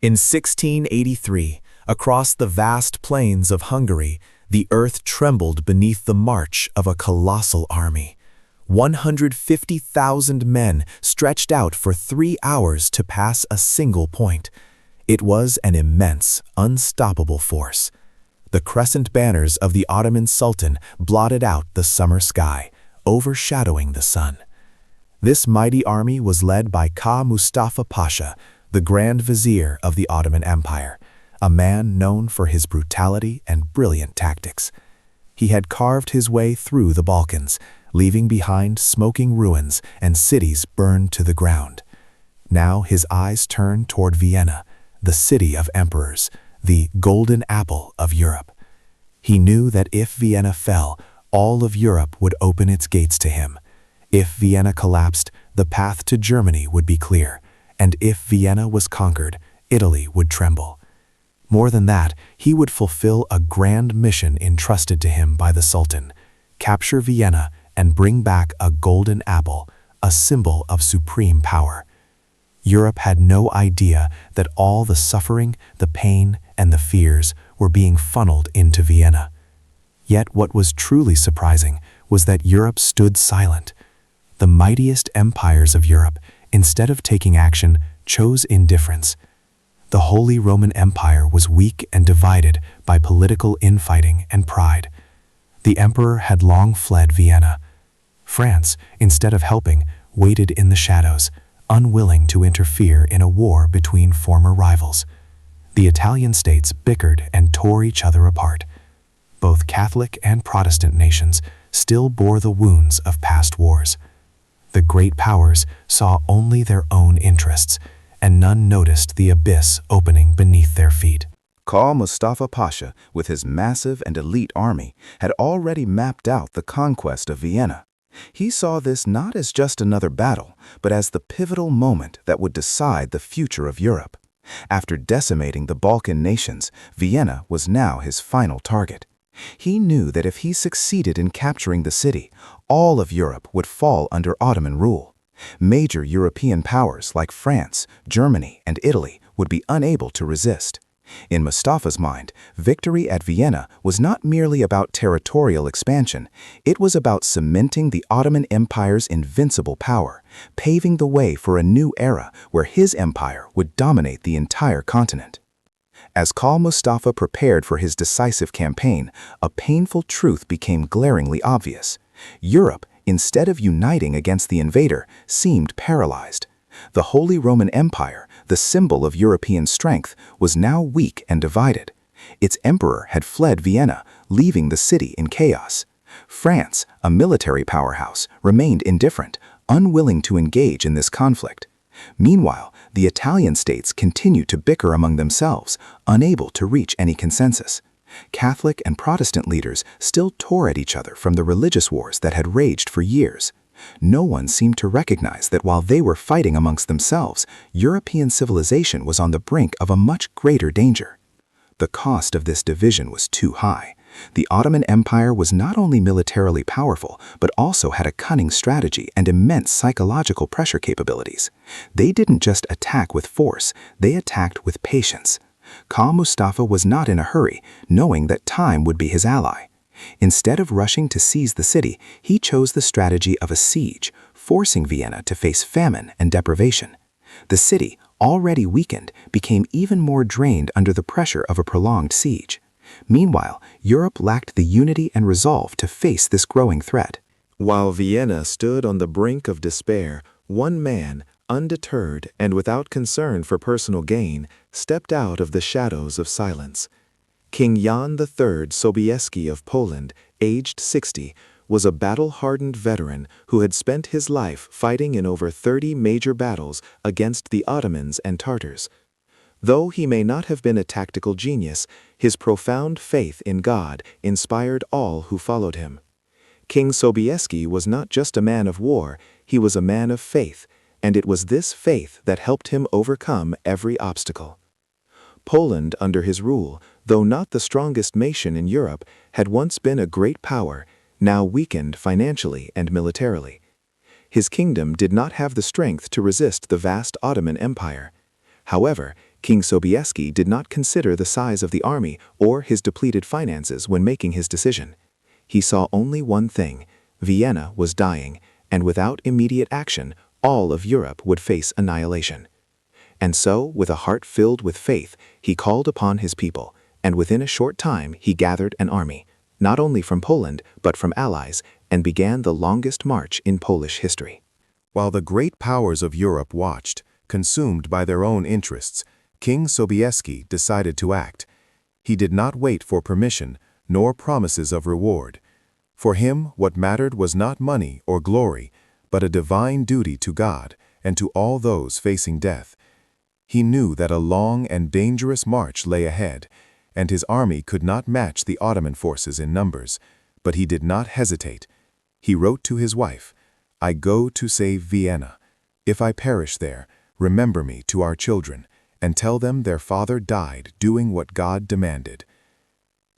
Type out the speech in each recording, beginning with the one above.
In 1683, across the vast plains of Hungary, the earth trembled beneath the march of a colossal army. 150,000 men stretched out for 3 hours to pass a single point. It was an immense, unstoppable force. The crescent banners of the Ottoman Sultan blotted out the summer sky, overshadowing the sun. This mighty army was led by Ka Mustafa Pasha, the Grand Vizier of the Ottoman Empire, a man known for his brutality and brilliant tactics. He had carved his way through the Balkans, leaving behind smoking ruins and cities burned to the ground. Now his eyes turned toward Vienna, the city of emperors, the golden apple of Europe. He knew that if Vienna fell, all of Europe would open its gates to him. If Vienna collapsed, the path to Germany would be clear, and if Vienna was conquered, Italy would tremble. More than that, he would fulfill a grand mission entrusted to him by the Sultan: capture Vienna and bring back a golden apple, a symbol of supreme power. Europe had no idea that all the suffering, the pain, and the fears were being funneled into Vienna. Yet what was truly surprising was that Europe stood silent. The mightiest empires of Europe, instead of taking action, chose indifference. The Holy Roman Empire was weak and divided by political infighting and pride. The emperor had long fled Vienna. France, instead of helping, waited in the shadows, unwilling to interfere in a war between former rivals. The Italian states bickered and tore each other apart. Both Catholic and Protestant nations still bore the wounds of past wars. The great powers saw only their own interests, and none noticed the abyss opening beneath their feet. Ka Mustafa Pasha, with his massive and elite army, had already mapped out the conquest of Vienna. He saw this not as just another battle, but as the pivotal moment that would decide the future of Europe. After decimating the Balkan nations, Vienna was now his final target. He knew that if he succeeded in capturing the city, all of Europe would fall under Ottoman rule. Major European powers like France, Germany, and Italy would be unable to resist. In Mustafa's mind, victory at Vienna was not merely about territorial expansion, it was about cementing the Ottoman Empire's invincible power, paving the way for a new era where his empire would dominate the entire continent. As Ka Mustafa prepared for his decisive campaign, a painful truth became glaringly obvious. Europe, instead of uniting against the invader, seemed paralyzed. The Holy Roman Empire, the symbol of European strength, was now weak and divided. Its emperor had fled Vienna, leaving the city in chaos. France, a military powerhouse, remained indifferent, unwilling to engage in this conflict. Meanwhile, the Italian states continued to bicker among themselves, unable to reach any consensus. Catholic and Protestant leaders still tore at each other from the religious wars that had raged for years. No one seemed to recognize that while they were fighting amongst themselves, European civilization was on the brink of a much greater danger. The cost of this division was too high. The Ottoman Empire was not only militarily powerful, but also had a cunning strategy and immense psychological pressure capabilities. They didn't just attack with force, they attacked with patience. Ka Mustafa was not in a hurry, knowing that time would be his ally. Instead of rushing to seize the city, he chose the strategy of a siege, forcing Vienna to face famine and deprivation. The city, already weakened, became even more drained under the pressure of a prolonged siege. Meanwhile, Europe lacked the unity and resolve to face this growing threat. While Vienna stood on the brink of despair, one man, undeterred and without concern for personal gain, stepped out of the shadows of silence. King Jan III Sobieski of Poland, aged 60, was a battle-hardened veteran who had spent his life fighting in over 30 major battles against the Ottomans and Tartars. Though he may not have been a tactical genius, his profound faith in God inspired all who followed him. King Sobieski was not just a man of war, he was a man of faith, and it was this faith that helped him overcome every obstacle. Poland, under his rule, though not the strongest nation in Europe, had once been a great power, now weakened financially and militarily. His kingdom did not have the strength to resist the vast Ottoman Empire. However, King Sobieski did not consider the size of the army or his depleted finances when making his decision. He saw only one thing: Vienna was dying, and without immediate action, all of Europe would face annihilation. And so, with a heart filled with faith, he called upon his people, and within a short time he gathered an army, not only from Poland but from allies, and began the longest march in Polish history. While the great powers of Europe watched, consumed by their own interests, King Sobieski decided to act. He did not wait for permission, nor promises of reward. For him, what mattered was not money or glory, but a divine duty to God and to all those facing death. He knew that a long and dangerous march lay ahead, and his army could not match the Ottoman forces in numbers, but he did not hesitate. He wrote to his wife, "I go to save Vienna. If I perish there, remember me to our children, and tell them their father died doing what God demanded."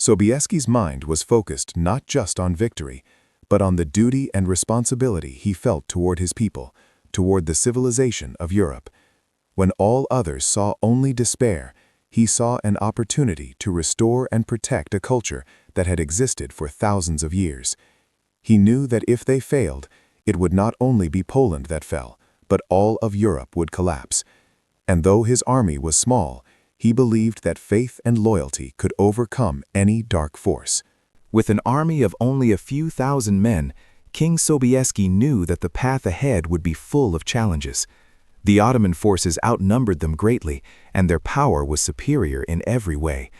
Sobieski's mind was focused not just on victory, but on the duty and responsibility he felt toward his people, toward the civilization of Europe. When all others saw only despair, he saw an opportunity to restore and protect a culture that had existed for thousands of years. He knew that if they failed, it would not only be Poland that fell, but all of Europe would collapse. And though his army was small, he believed that faith and loyalty could overcome any dark force. With an army of only a few thousand men, King Sobieski knew that the path ahead would be full of challenges. The Ottoman forces outnumbered them greatly, and their power was superior in every way.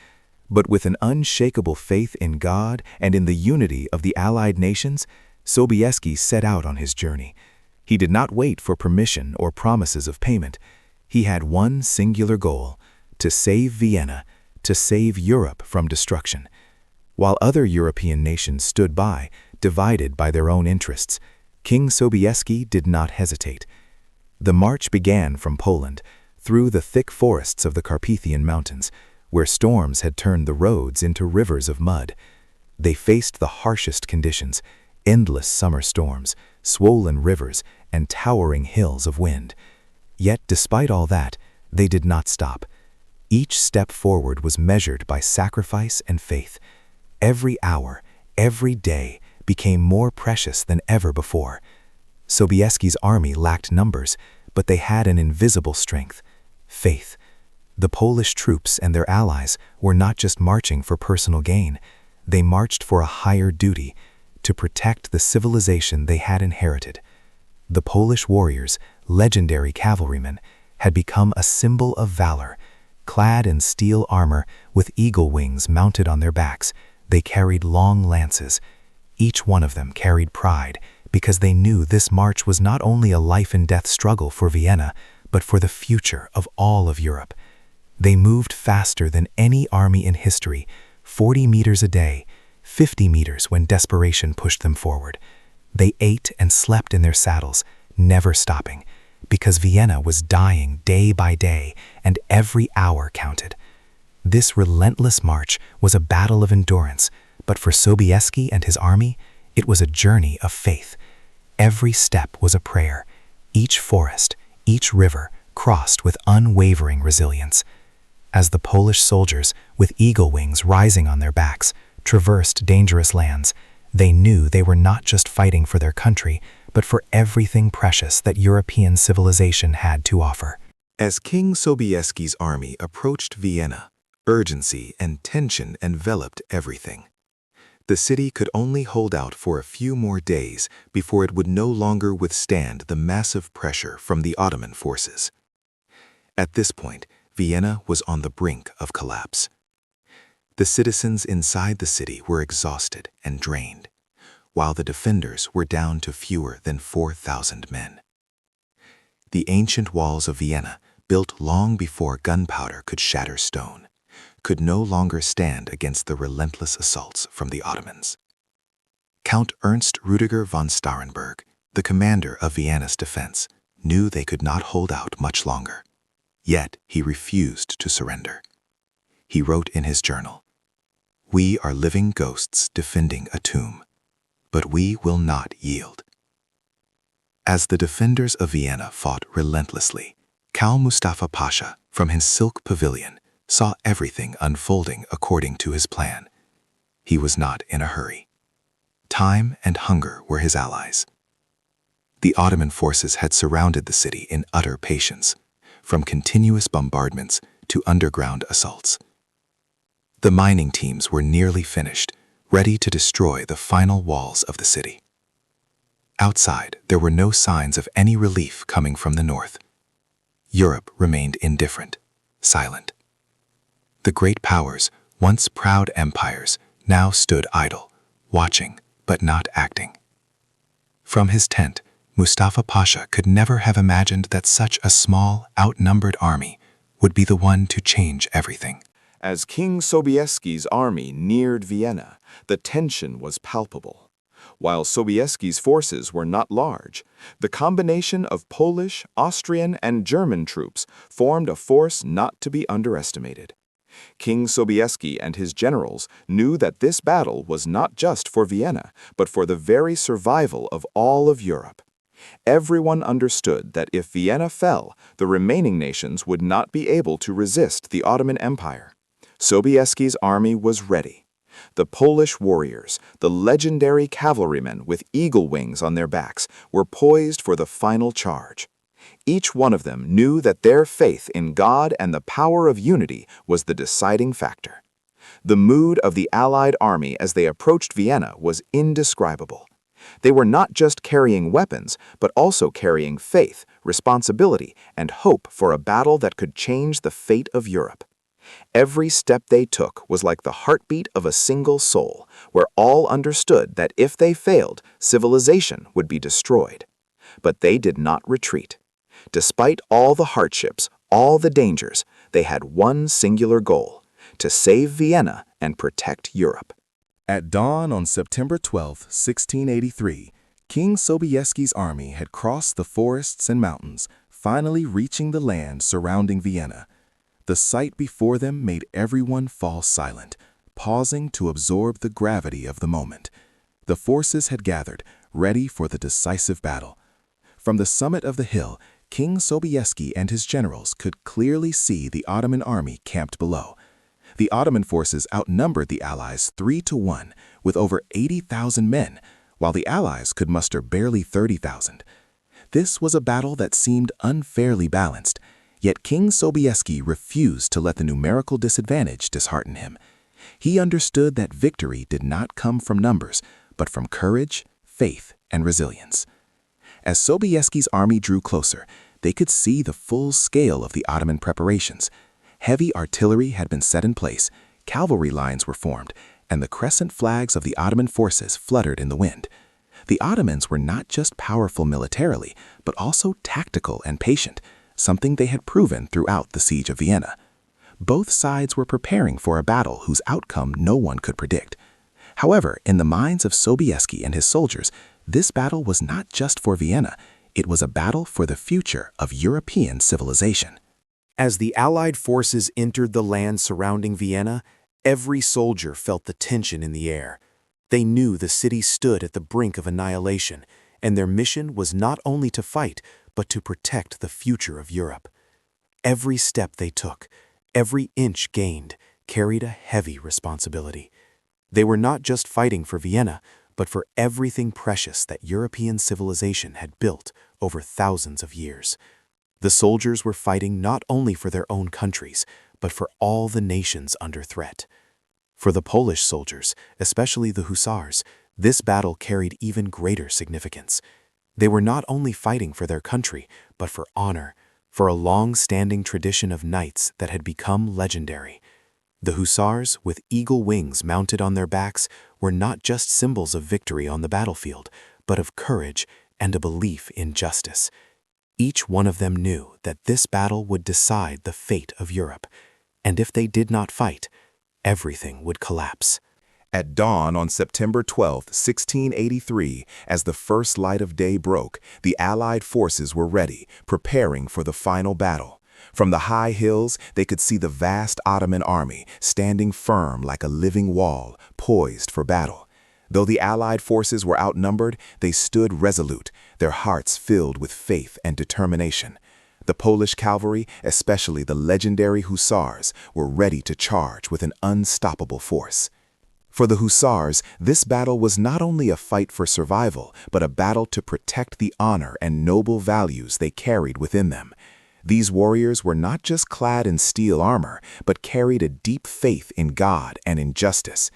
But with an unshakable faith in God and in the unity of the allied nations, Sobieski set out on his journey. He did not wait for permission or promises of payment. He had one singular goal: to save Vienna, to save Europe from destruction. While other European nations stood by, divided by their own interests, King Sobieski did not hesitate. The march began from Poland, through the thick forests of the Carpathian Mountains, where storms had turned the roads into rivers of mud. They faced the harshest conditions: endless summer storms, swollen rivers, and towering hills of wind. Yet, despite all that, they did not stop. Each step forward was measured by sacrifice and faith. Every hour, every day, became more precious than ever before. Sobieski's army lacked numbers, but they had an invisible strength: faith. The Polish troops and their allies were not just marching for personal gain. They marched for a higher duty: to protect the civilization they had inherited. The Polish warriors, legendary cavalrymen, had become a symbol of valor. Clad in steel armor, with eagle wings mounted on their backs, they carried long lances. Each one of them carried pride, because they knew this march was not only a life-and-death struggle for Vienna, but for the future of all of Europe. They moved faster than any army in history, 40 meters a day, 50 meters when desperation pushed them forward. They ate and slept in their saddles, never stopping, because Vienna was dying day by day, and every hour counted. This relentless march was a battle of endurance, but for Sobieski and his army, it was a journey of faith. Every step was a prayer, each forest, each river crossed with unwavering resilience. As the Polish soldiers, with eagle wings rising on their backs, traversed dangerous lands, they knew they were not just fighting for their country, but for everything precious that European civilization had to offer. As King Sobieski's army approached Vienna, urgency and tension enveloped everything. The city could only hold out for a few more days before it would no longer withstand the massive pressure from the Ottoman forces. At this point, Vienna was on the brink of collapse. The citizens inside the city were exhausted and drained, while the defenders were down to fewer than 4,000 men. The ancient walls of Vienna, built long before gunpowder could shatter stone, could no longer stand against the relentless assaults from the Ottomans. Count Ernst Rüdiger von Starrenberg, the commander of Vienna's defense, knew they could not hold out much longer. Yet he refused to surrender. He wrote in his journal, "We are living ghosts defending a tomb, but we will not yield." As the defenders of Vienna fought relentlessly, Kal Mustafa Pasha, from his silk pavilion, saw everything unfolding according to his plan. He was not in a hurry. Time and hunger were his allies. The Ottoman forces had surrounded the city in utter patience, from continuous bombardments to underground assaults. The mining teams were nearly finished, ready to destroy the final walls of the city. Outside, there were no signs of any relief coming from the north. Europe remained indifferent, silent. The great powers, once proud empires, now stood idle, watching but not acting. From his tent, Mustafa Pasha could never have imagined that such a small, outnumbered army would be the one to change everything. As King Sobieski's army neared Vienna, the tension was palpable. While Sobieski's forces were not large, the combination of Polish, Austrian, and German troops formed a force not to be underestimated. King Sobieski and his generals knew that this battle was not just for Vienna, but for the very survival of all of Europe. Everyone understood that if Vienna fell, the remaining nations would not be able to resist the Ottoman Empire. Sobieski's army was ready. The Polish warriors, the legendary cavalrymen with eagle wings on their backs, were poised for the final charge. Each one of them knew that their faith in God and the power of unity was the deciding factor. The mood of the Allied army as they approached Vienna was indescribable. They were not just carrying weapons, but also carrying faith, responsibility, and hope for a battle that could change the fate of Europe. Every step they took was like the heartbeat of a single soul, where all understood that if they failed, civilization would be destroyed. But they did not retreat. Despite all the hardships, all the dangers, they had one singular goal: to save Vienna and protect Europe. At dawn on September 12, 1683, King Sobieski's army had crossed the forests and mountains, finally reaching the land surrounding Vienna. The sight before them made everyone fall silent, pausing to absorb the gravity of the moment. The forces had gathered, ready for the decisive battle. From the summit of the hill, King Sobieski and his generals could clearly see the Ottoman army camped below. The Ottoman forces outnumbered the Allies 3-1, with over 80,000 men, while the Allies could muster barely 30,000. This was a battle that seemed unfairly balanced, yet King Sobieski refused to let the numerical disadvantage dishearten him. He understood that victory did not come from numbers, but from courage, faith, and resilience. As Sobieski's army drew closer, they could see the full scale of the Ottoman preparations. Heavy artillery had been set in place, cavalry lines were formed, and the crescent flags of the Ottoman forces fluttered in the wind. The Ottomans were not just powerful militarily, but also tactical and patient, something they had proven throughout the siege of Vienna. Both sides were preparing for a battle whose outcome no one could predict. However, in the minds of Sobieski and his soldiers, this battle was not just for Vienna, it was a battle for the future of European civilization. As the Allied forces entered the land surrounding Vienna, every soldier felt the tension in the air. They knew the city stood at the brink of annihilation, and their mission was not only to fight, but to protect the future of Europe. Every step they took, every inch gained, carried a heavy responsibility. They were not just fighting for Vienna, but for everything precious that European civilization had built over thousands of years. The soldiers were fighting not only for their own countries, but for all the nations under threat. For the Polish soldiers, especially the Hussars, this battle carried even greater significance. They were not only fighting for their country, but for honor, for a long-standing tradition of knights that had become legendary. The Hussars, with eagle wings mounted on their backs, were not just symbols of victory on the battlefield, but of courage and a belief in justice. Each one of them knew that this battle would decide the fate of Europe, and if they did not fight, everything would collapse. At dawn on September 12, 1683, as the first light of day broke, the Allied forces were ready, preparing for the final battle. From the high hills, they could see the vast Ottoman army standing firm like a living wall, poised for battle. Though the Allied forces were outnumbered, they stood resolute, their hearts filled with faith and determination. The Polish cavalry, especially the legendary hussars, were ready to charge with an unstoppable force. For the hussars, this battle was not only a fight for survival, but a battle to protect the honor and noble values they carried within them. These warriors were not just clad in steel armor, but carried a deep faith in God and in justice.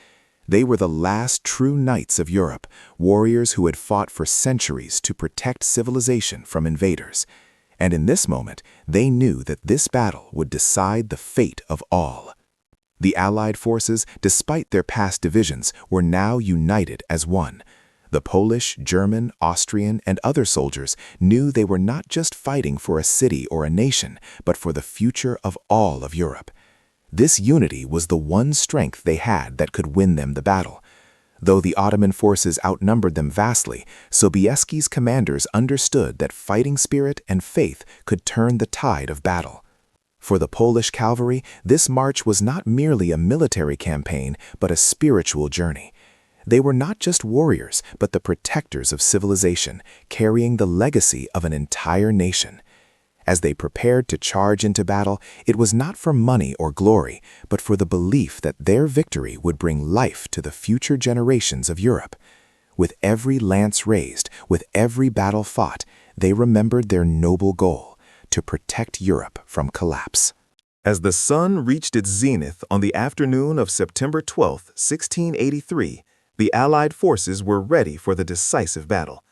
They were the last true knights of Europe, warriors who had fought for centuries to protect civilization from invaders. And in this moment, they knew that this battle would decide the fate of all. The Allied forces, despite their past divisions, were now united as one. The Polish, German, Austrian, and other soldiers knew they were not just fighting for a city or a nation, but for the future of all of Europe. This unity was the one strength they had that could win them the battle. Though the Ottoman forces outnumbered them vastly, Sobieski's commanders understood that fighting spirit and faith could turn the tide of battle. For the Polish cavalry, this march was not merely a military campaign, but a spiritual journey. They were not just warriors, but the protectors of civilization, carrying the legacy of an entire nation. As they prepared to charge into battle, it was not for money or glory, but for the belief that their victory would bring life to the future generations of Europe. With every lance raised, with every battle fought, they remembered their noble goal: to protect Europe from collapse. As the sun reached its zenith on the afternoon of September 12, 1683, the Allied forces were ready for the decisive battle.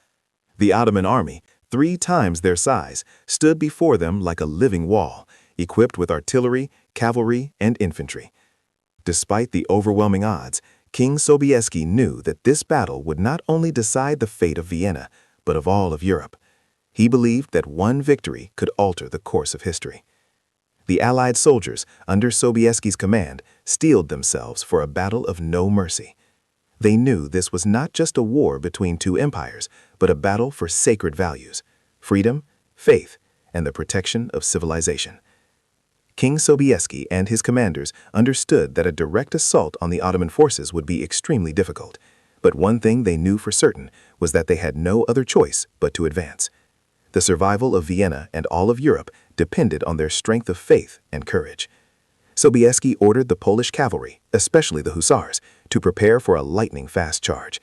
The Ottoman army, 3 times their size, stood before them like a living wall, equipped with artillery, cavalry, and infantry. Despite the overwhelming odds, King Sobieski knew that this battle would not only decide the fate of Vienna, but of all of Europe. He believed that one victory could alter the course of history. The Allied soldiers, under Sobieski's command, steeled themselves for a battle of no mercy. They knew this was not just a war between 2 empires, but a battle for sacred values: freedom, faith, and the protection of civilization. King Sobieski and his commanders understood that a direct assault on the Ottoman forces would be extremely difficult, but one thing they knew for certain was that they had no other choice but to advance. The survival of Vienna and all of Europe depended on their strength of faith and courage. Sobieski ordered the Polish cavalry, especially the hussars, to prepare for a lightning-fast charge.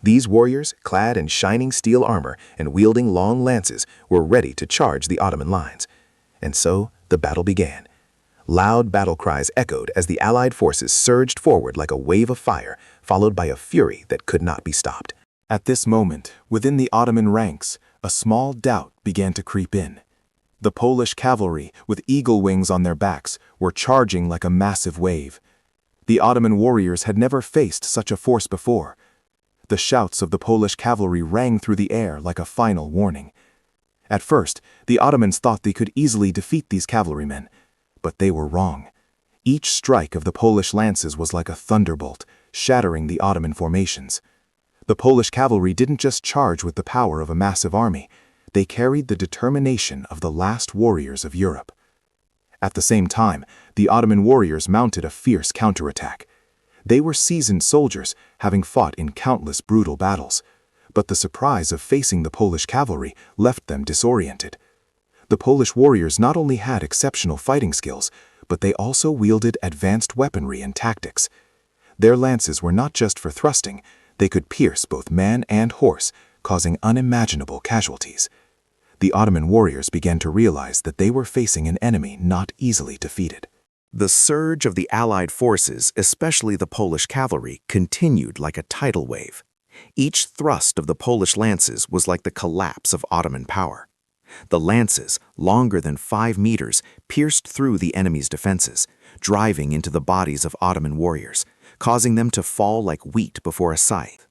These warriors, clad in shining steel armor and wielding long lances, were ready to charge the Ottoman lines. And so the battle began. Loud battle cries echoed as the Allied forces surged forward like a wave of fire, followed by a fury that could not be stopped. At this moment, within the Ottoman ranks, a small doubt began to creep in. The Polish cavalry, with eagle wings on their backs, were charging like a massive wave. The Ottoman warriors had never faced such a force before. The shouts of the Polish cavalry rang through the air like a final warning. At first, the Ottomans thought they could easily defeat these cavalrymen, but they were wrong. Each strike of the Polish lances was like a thunderbolt, shattering the Ottoman formations. The Polish cavalry didn't just charge with the power of a massive army. They carried the determination of the last warriors of Europe. At the same time, the Ottoman warriors mounted a fierce counterattack. They were seasoned soldiers, having fought in countless brutal battles, but the surprise of facing the Polish cavalry left them disoriented. The Polish warriors not only had exceptional fighting skills, but they also wielded advanced weaponry and tactics. Their lances were not just for thrusting; they could pierce both man and horse, causing unimaginable casualties. The Ottoman warriors began to realize that they were facing an enemy not easily defeated. The surge of the Allied forces, especially the Polish cavalry, continued like a tidal wave. Each thrust of the Polish lances was like the collapse of Ottoman power. The lances, longer than 5 meters, pierced through the enemy's defenses, driving into the bodies of Ottoman warriors, causing them to fall like wheat before a scythe.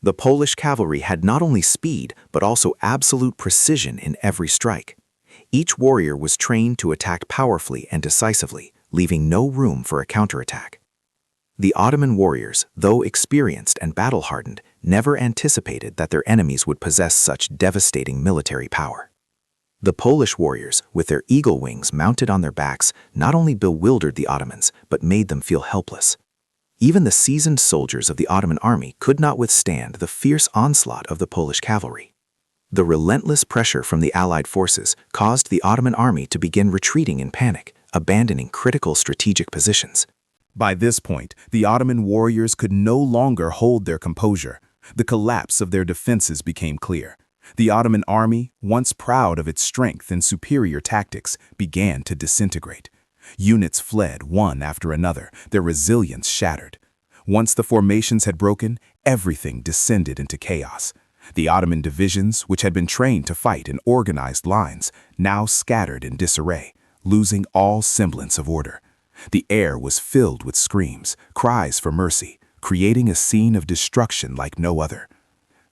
The Polish cavalry had not only speed, but also absolute precision in every strike. Each warrior was trained to attack powerfully and decisively, leaving no room for a counterattack. The Ottoman warriors, though experienced and battle-hardened, never anticipated that their enemies would possess such devastating military power. The Polish warriors, with their eagle wings mounted on their backs, not only bewildered the Ottomans, but made them feel helpless. Even the seasoned soldiers of the Ottoman army could not withstand the fierce onslaught of the Polish cavalry. The relentless pressure from the Allied forces caused the Ottoman army to begin retreating in panic, abandoning critical strategic positions. By this point, the Ottoman warriors could no longer hold their composure. The collapse of their defenses became clear. The Ottoman army, once proud of its strength and superior tactics, began to disintegrate. Units fled one after another, their resilience shattered. Once the formations had broken, everything descended into chaos. The Ottoman divisions, which had been trained to fight in organized lines, now scattered in disarray, losing all semblance of order. The air was filled with screams, cries for mercy, creating a scene of destruction like no other.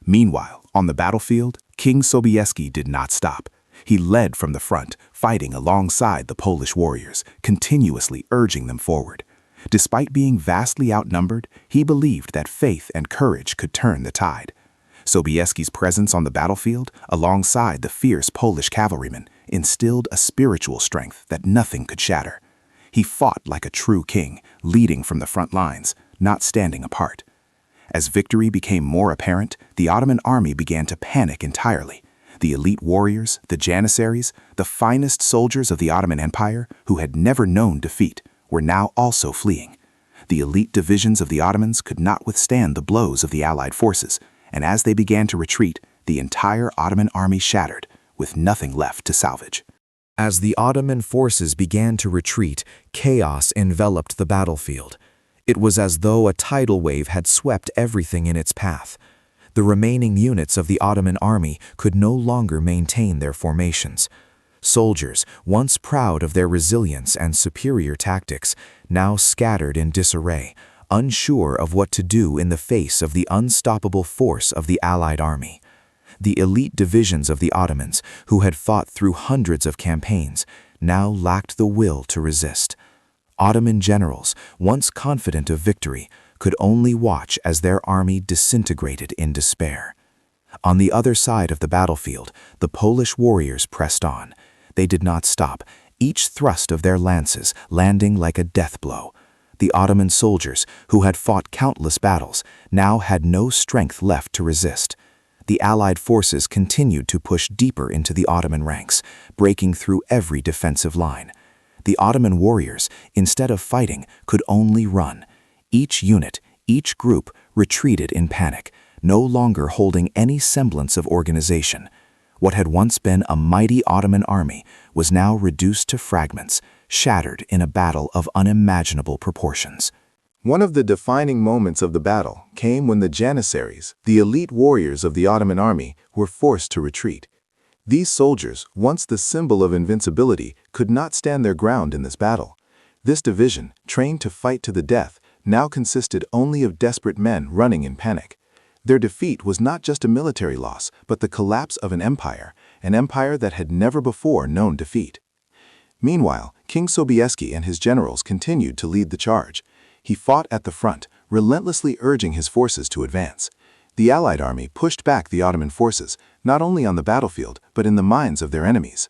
Meanwhile, on the battlefield, King Sobieski did not stop. He led from the front, fighting alongside the Polish warriors, continuously urging them forward. Despite being vastly outnumbered, he believed that faith and courage could turn the tide. Sobieski's presence on the battlefield, alongside the fierce Polish cavalrymen, instilled a spiritual strength that nothing could shatter. He fought like a true king, leading from the front lines, not standing apart. As victory became more apparent, the Ottoman army began to panic entirely. The elite warriors, the janissaries, the finest soldiers of the Ottoman Empire, who had never known defeat, were now also fleeing. The elite divisions of the Ottomans could not withstand the blows of the Allied forces, and as they began to retreat, the entire Ottoman army shattered, with nothing left to salvage. As the Ottoman forces began to retreat, chaos enveloped the battlefield. It was as though a tidal wave had swept everything in its path. The remaining units of the Ottoman army could no longer maintain their formations. Soldiers, once proud of their resilience and superior tactics, now scattered in disarray, unsure of what to do in the face of the unstoppable force of the Allied army. The elite divisions of the Ottomans, who had fought through hundreds of campaigns, now lacked the will to resist. Ottoman generals, once confident of victory, could only watch as their army disintegrated in despair. On the other side of the battlefield, the Polish warriors pressed on. They did not stop, each thrust of their lances landing like a death blow. The Ottoman soldiers, who had fought countless battles, now had no strength left to resist. The Allied forces continued to push deeper into the Ottoman ranks, breaking through every defensive line. The Ottoman warriors, instead of fighting, could only run. Each unit, each group retreated in panic, no longer holding any semblance of organization. What had once been a mighty Ottoman army was now reduced to fragments, shattered in a battle of unimaginable proportions. One of the defining moments of the battle came when the janissaries, the elite warriors of the Ottoman army, were forced to retreat. These soldiers, once the symbol of invincibility, could not stand their ground in this battle. This division, trained to fight to the death, now consisted only of desperate men running in panic. Their defeat was not just a military loss, but the collapse of an empire that had never before known defeat. Meanwhile, King Sobieski and his generals continued to lead the charge. He fought at the front, relentlessly urging his forces to advance. The Allied army pushed back the Ottoman forces, not only on the battlefield, but in the minds of their enemies.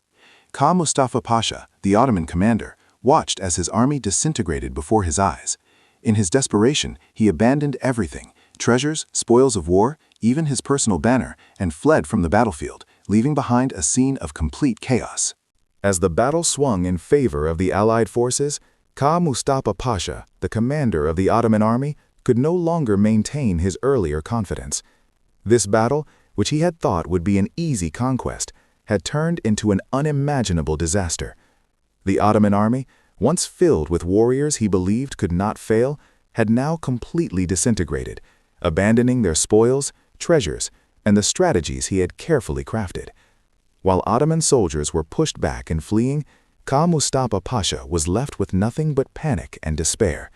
Kha Mustafa Pasha, the Ottoman commander, watched as his army disintegrated before his eyes. In his desperation, he abandoned everything, treasures, spoils of war, even his personal banner, and fled from the battlefield, leaving behind a scene of complete chaos. As the battle swung in favor of the Allied forces, Kha Mustafa Pasha, the commander of the Ottoman army, could no longer maintain his earlier confidence. This battle, which he had thought would be an easy conquest, had turned into an unimaginable disaster. The Ottoman army, once filled with warriors he believed could not fail, had now completely disintegrated, abandoning their spoils, treasures, and the strategies he had carefully crafted. While Ottoman soldiers were pushed back and fleeing, Kha Mustafa Pasha was left with nothing but panic and despair.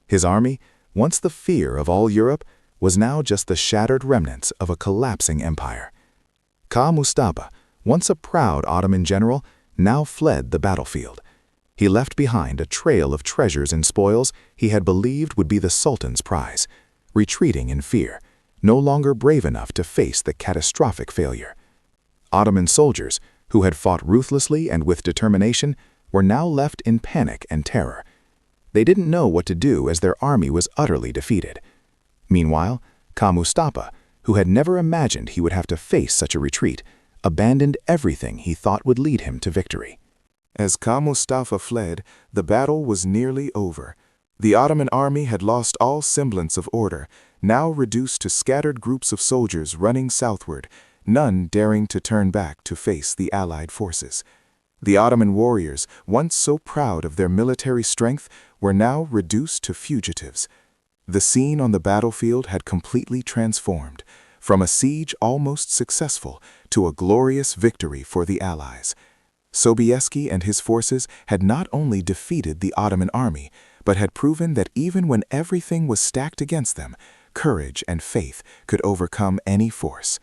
His army, once the fear of all Europe, was now just the shattered remnants of a collapsing empire. Kha Mustafa, once a proud Ottoman general, now fled the battlefield. He left behind a trail of treasures and spoils he had believed would be the Sultan's prize, retreating in fear, no longer brave enough to face the catastrophic failure. Ottoman soldiers, who had fought ruthlessly and with determination, were now left in panic and terror. They didn't know what to do as their army was utterly defeated. Meanwhile, Kha Mustafa, who had never imagined he would have to face such a retreat, abandoned everything he thought would lead him to victory. As Khan Mustafa fled, the battle was nearly over. The Ottoman army had lost all semblance of order, now reduced to scattered groups of soldiers running southward, none daring to turn back to face the Allied forces. The Ottoman warriors, once so proud of their military strength, were now reduced to fugitives. The scene on the battlefield had completely transformed, from a siege almost successful to a glorious victory for the Allies. Sobieski and his forces had not only defeated the Ottoman army, but had proven that even when everything was stacked against them, courage and faith could overcome any force.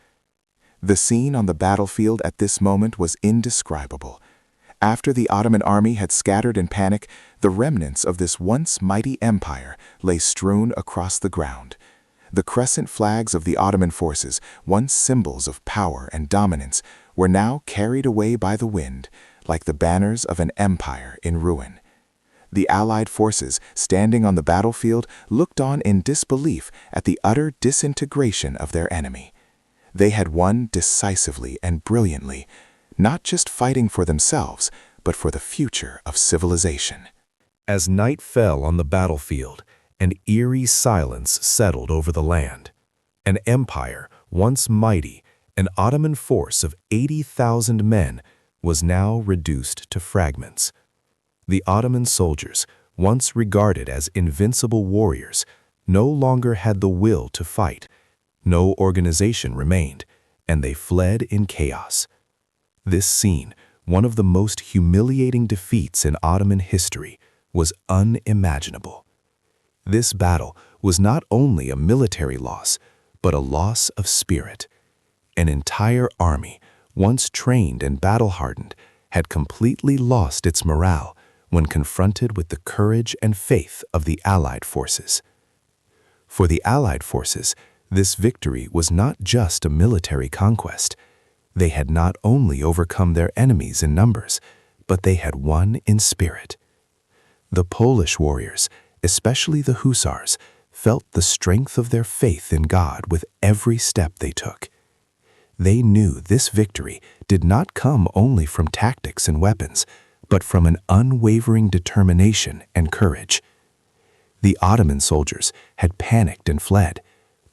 The scene on the battlefield at this moment was indescribable. After the Ottoman army had scattered in panic, the remnants of this once mighty empire lay strewn across the ground. The crescent flags of the Ottoman forces, once symbols of power and dominance, were now carried away by the wind, like the banners of an empire in ruin. The Allied forces, standing on the battlefield, looked on in disbelief at the utter disintegration of their enemy. They had won decisively and brilliantly, not just fighting for themselves, but for the future of civilization. As night fell on the battlefield, an eerie silence settled over the land. An empire, once mighty, an Ottoman force of 80,000 men, was now reduced to fragments. The Ottoman soldiers, once regarded as invincible warriors, no longer had the will to fight. No organization remained, and they fled in chaos. This scene, one of the most humiliating defeats in Ottoman history, was unimaginable. This battle was not only a military loss, but a loss of spirit. An entire army, once trained and battle-hardened, had completely lost its morale when confronted with the courage and faith of the Allied forces. For the Allied forces, this victory was not just a military conquest. They had not only overcome their enemies in numbers, but they had won in spirit. The Polish warriors, especially the Hussars, felt the strength of their faith in God with every step they took. They knew this victory did not come only from tactics and weapons, but from an unwavering determination and courage. The Ottoman soldiers had panicked and fled,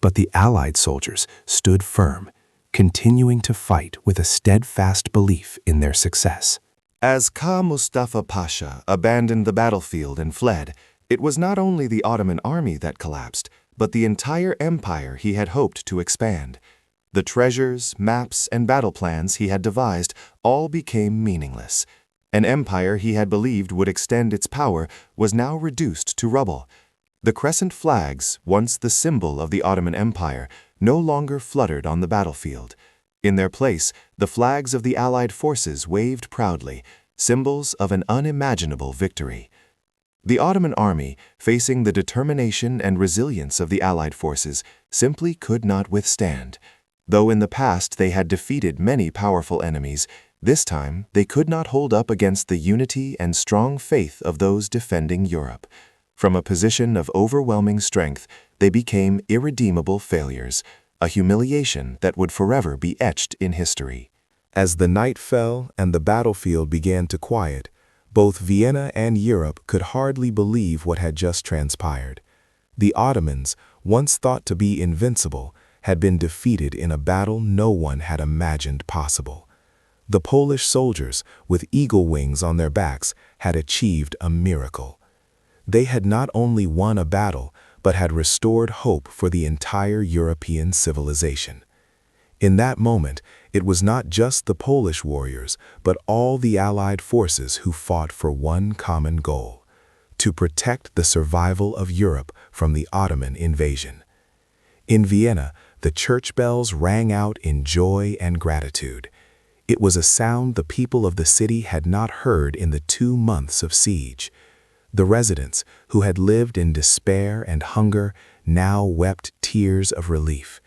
but the Allied soldiers stood firm, continuing to fight with a steadfast belief in their success. As Khan Mustafa Pasha abandoned the battlefield and fled, it was not only the Ottoman army that collapsed, but the entire empire he had hoped to expand. The treasures, maps, and battle plans he had devised all became meaningless. An empire he had believed would extend its power was now reduced to rubble. The crescent flags, once the symbol of the Ottoman Empire, no longer fluttered on the battlefield. In their place, the flags of the Allied forces waved proudly, symbols of an unimaginable victory. The Ottoman army, facing the determination and resilience of the Allied forces, simply could not withstand. Though in the past they had defeated many powerful enemies, this time they could not hold up against the unity and strong faith of those defending Europe. From a position of overwhelming strength, they became irredeemable failures, a humiliation that would forever be etched in history. As the night fell and the battlefield began to quiet, both Vienna and Europe could hardly believe what had just transpired. The Ottomans, once thought to be invincible, had been defeated in a battle no one had imagined possible. The Polish soldiers, with eagle wings on their backs, had achieved a miracle. They had not only won a battle, but had restored hope for the entire European civilization. In that moment, it was not just the Polish warriors, but all the Allied forces who fought for one common goal: to protect the survival of Europe from the Ottoman invasion. In Vienna, the church bells rang out in joy and gratitude. It was a sound the people of the city had not heard in the 2 months of siege. The residents, who had lived in despair and hunger, now wept tears of relief.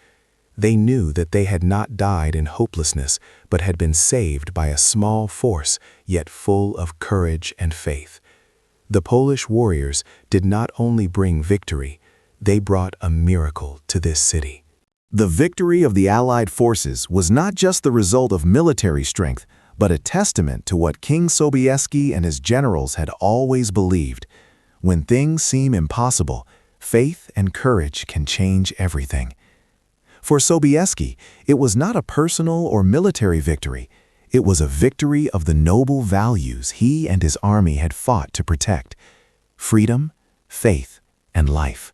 They knew that they had not died in hopelessness, but had been saved by a small force, yet full of courage and faith. The Polish warriors did not only bring victory, they brought a miracle to this city. The victory of the Allied forces was not just the result of military strength, but a testament to what King Sobieski and his generals had always believed. When things seem impossible, faith and courage can change everything. For Sobieski, it was not a personal or military victory. It was a victory of the noble values he and his army had fought to protect: freedom, faith, and life.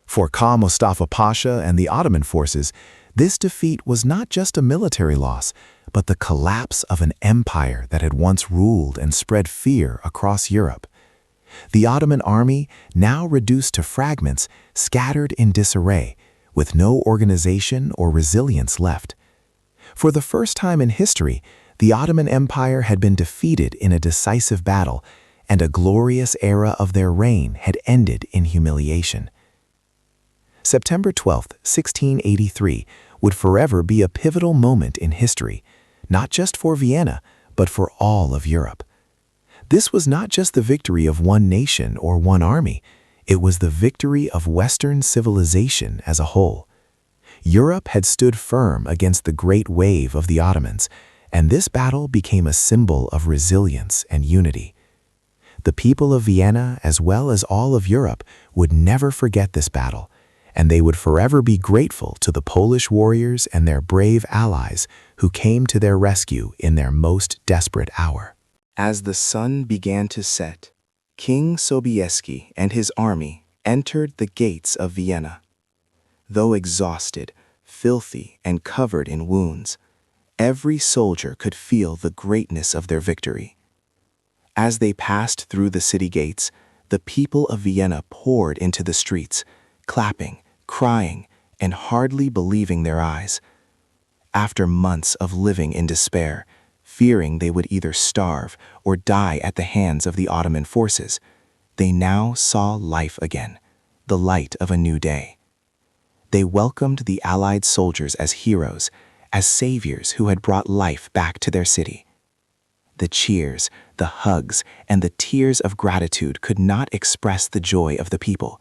For Khan Mustafa Pasha and the Ottoman forces, this defeat was not just a military loss, but the collapse of an empire that had once ruled and spread fear across Europe. The Ottoman army, now reduced to fragments, scattered in disarray, with no organization or resilience left. For the first time in history, the Ottoman Empire had been defeated in a decisive battle, and a glorious era of their reign had ended in humiliation. September 12, 1683, would forever be a pivotal moment in history, not just for Vienna, but for all of Europe. This was not just the victory of one nation or one army, it was the victory of Western civilization as a whole. Europe had stood firm against the great wave of the Ottomans, and this battle became a symbol of resilience and unity. The people of Vienna, as well as all of Europe, would never forget this battle, and they would forever be grateful to the Polish warriors and their brave allies who came to their rescue in their most desperate hour. As the sun began to set, King Sobieski and his army entered the gates of Vienna. Though exhausted, filthy, and covered in wounds, every soldier could feel the greatness of their victory. As they passed through the city gates, the people of Vienna poured into the streets, clapping, crying, and hardly believing their eyes. After months of living in despair, fearing they would either starve or die at the hands of the Ottoman forces, they now saw life again, the light of a new day. They welcomed the Allied soldiers as heroes, as saviors who had brought life back to their city. The cheers, the hugs, and the tears of gratitude could not express the joy of the people.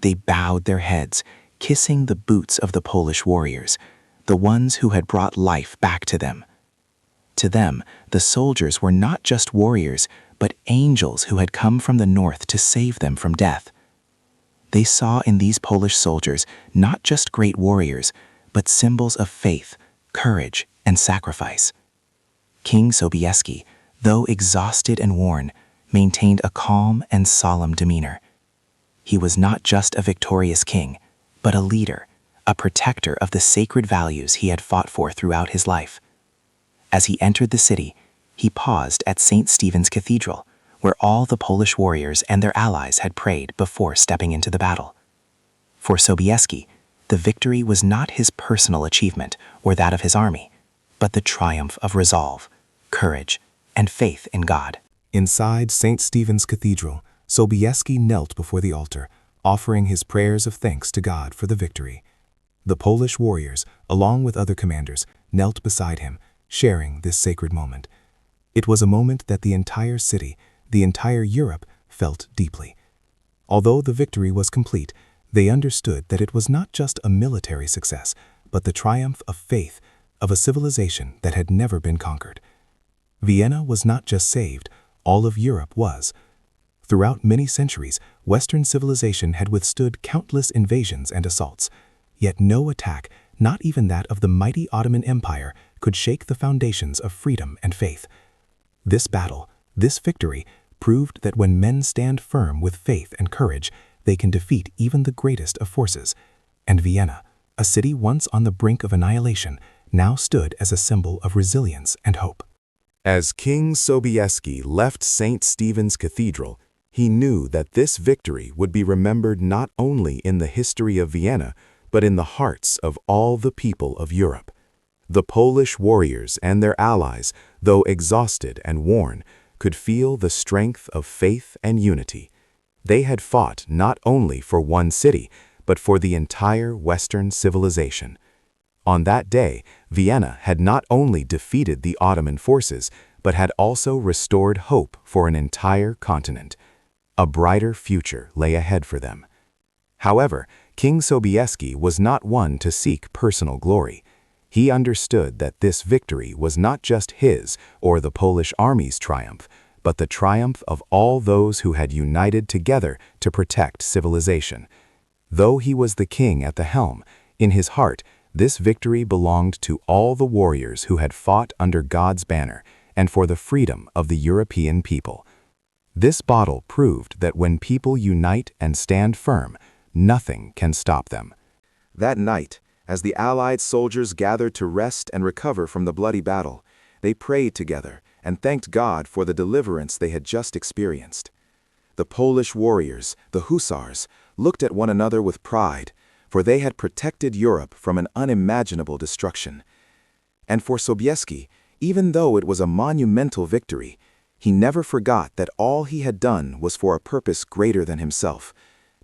They bowed their heads, kissing the boots of the Polish warriors, the ones who had brought life back to them. To them, the soldiers were not just warriors, but angels who had come from the north to save them from death. They saw in these Polish soldiers not just great warriors, but symbols of faith, courage, and sacrifice. King Sobieski, though exhausted and worn, maintained a calm and solemn demeanor. He was not just a victorious king, but a leader, a protector of the sacred values he had fought for throughout his life. As he entered the city, he paused at St. Stephen's Cathedral, where all the Polish warriors and their allies had prayed before stepping into the battle. For Sobieski, the victory was not his personal achievement or that of his army, but the triumph of resolve, courage, and faith in God. Inside St. Stephen's Cathedral, Sobieski knelt before the altar, offering his prayers of thanks to God for the victory. The Polish warriors, along with other commanders, knelt beside him, sharing this sacred moment. It was a moment that the entire city, the entire Europe, felt deeply. Although the victory was complete, they understood that it was not just a military success, but the triumph of faith, of a civilization that had never been conquered. Vienna was not just saved, all of Europe was. Throughout many centuries, Western civilization had withstood countless invasions and assaults, yet no attack, not even that of the mighty Ottoman Empire, could shake the foundations of freedom and faith. This battle, this victory, proved that when men stand firm with faith and courage, they can defeat even the greatest of forces. And Vienna, a city once on the brink of annihilation, now stood as a symbol of resilience and hope. As King Sobieski left St. Stephen's Cathedral, he knew that this victory would be remembered not only in the history of Vienna, but in the hearts of all the people of Europe. The Polish warriors and their allies, though exhausted and worn, could feel the strength of faith and unity. They had fought not only for one city, but for the entire Western civilization. On that day, Vienna had not only defeated the Ottoman forces, but had also restored hope for an entire continent. A brighter future lay ahead for them. However, King Sobieski was not one to seek personal glory. He understood that this victory was not just his or the Polish army's triumph, but the triumph of all those who had united together to protect civilization. Though he was the king at the helm, in his heart, this victory belonged to all the warriors who had fought under God's banner and for the freedom of the European people. This battle proved that when people unite and stand firm, nothing can stop them. That night, as the Allied soldiers gathered to rest and recover from the bloody battle, they prayed together and thanked God for the deliverance they had just experienced. The Polish warriors, the Hussars, looked at one another with pride, for they had protected Europe from an unimaginable destruction. And for Sobieski, even though it was a monumental victory, he never forgot that all he had done was for a purpose greater than himself,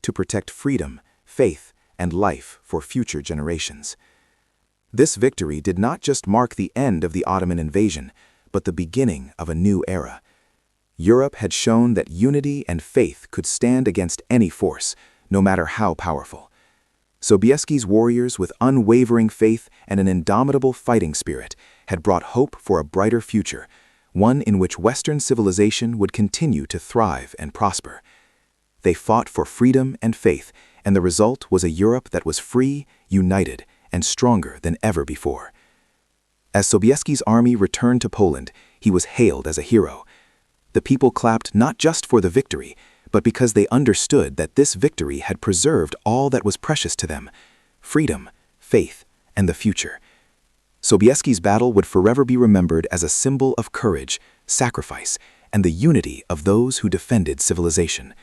to protect freedom, faith, and life for future generations. This victory did not just mark the end of the Ottoman invasion, but the beginning of a new era. Europe had shown that unity and faith could stand against any force, no matter how powerful. Sobieski's warriors, with unwavering faith and an indomitable fighting spirit, had brought hope for a brighter future, one in which Western civilization would continue to thrive and prosper. They fought for freedom and faith, and the result was a Europe that was free, united, and stronger than ever before. As Sobieski's army returned to Poland, he was hailed as a hero. The people clapped not just for the victory, but because they understood that this victory had preserved all that was precious to them: freedom, faith, and the future. Sobieski's battle would forever be remembered as a symbol of courage, sacrifice, and the unity of those who defended civilization.